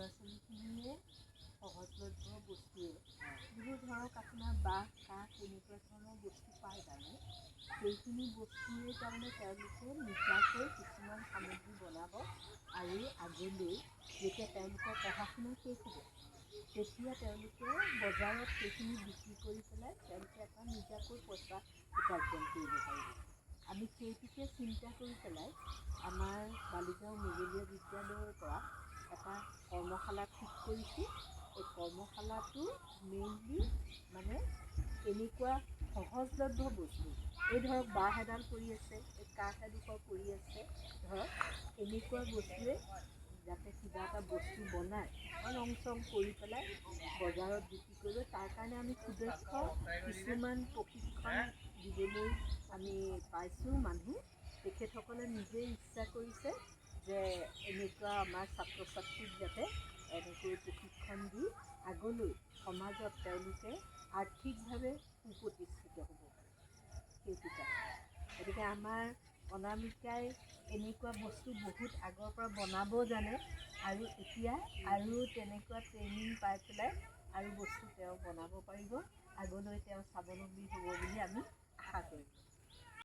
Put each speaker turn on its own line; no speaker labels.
ল'ৰা ছোৱালীখিনিয়ে সহজলভ্য বস্তুৱে যিবোৰ ধৰক আপোনাৰ বাঁহ কাঠ এনেকুৱা ধৰণৰ বস্তু পায় তাৰমানে সেইখিনি বস্তুৱে তাৰমানে তেওঁলোকে নিজাকৈ কিছুমান সামগ্ৰী বনাব আৰু আগলৈ যেতিয়া তেওঁলোকৰ পঢ়া শুনা শেষ হ'ব তেতিয়া তেওঁলোকে বজাৰত সেইখিনি বিক্ৰী কৰি পেলাই তেওঁলোকে এটা নিজাকৈ পইচা উপাৰ্জন কৰিব পাৰিব। আমি সেইটোকে চিন্তা কৰি পেলাই আমাৰ বালিগাঁও মেঘেলীয়া বিদ্যালয়ৰ পৰা এটা কৰ্মশালা ঠিক কৰিছোঁ। এই কৰ্মশালাটো মেইনলি মানে এনেকুৱা সহজলভ্য বস্তু, এই ধৰক বাঁহ এডাল পৰি আছে, এই কাঠ এডোখৰ পৰি আছে, ধৰক এনেকুৱা বস্তুৱে যাতে কিবা এটা বস্তু বনাই ৰং চং কৰি পেলাই বজাৰত বিক্ৰী কৰিব, তাৰ কাৰণে আমি সুদক্ষ কিছুমান প্ৰশিক্ষণ দিবলৈ আমি পাইছোঁ মানুহ। তেখেতসকলে নিজেই ইচ্ছা কৰিছে যে এনেকুৱা আমাৰ ছাত্ৰ ছাত্ৰীক যাতে এনেকৈ প্ৰশিক্ষণ দি আগলৈ সমাজত তেওঁলোকে আৰ্থিকভাৱে সুপ্ৰতিষ্ঠিত হ'ব পাৰে সেইটো কাৰণে। গতিকে আমাৰ অনামিকাই এনেকুৱা বস্তু বহুত আগৰ পৰা বনাব জানে আৰু এতিয়া আৰু তেনেকুৱা ট্ৰেইনিং পাই পেলাই আৰু বস্তু তেওঁ বনাব পাৰিব, আগলৈ তেওঁ স্বাৱলম্বী হ'ব বুলি আমি আশা কৰিছোঁ।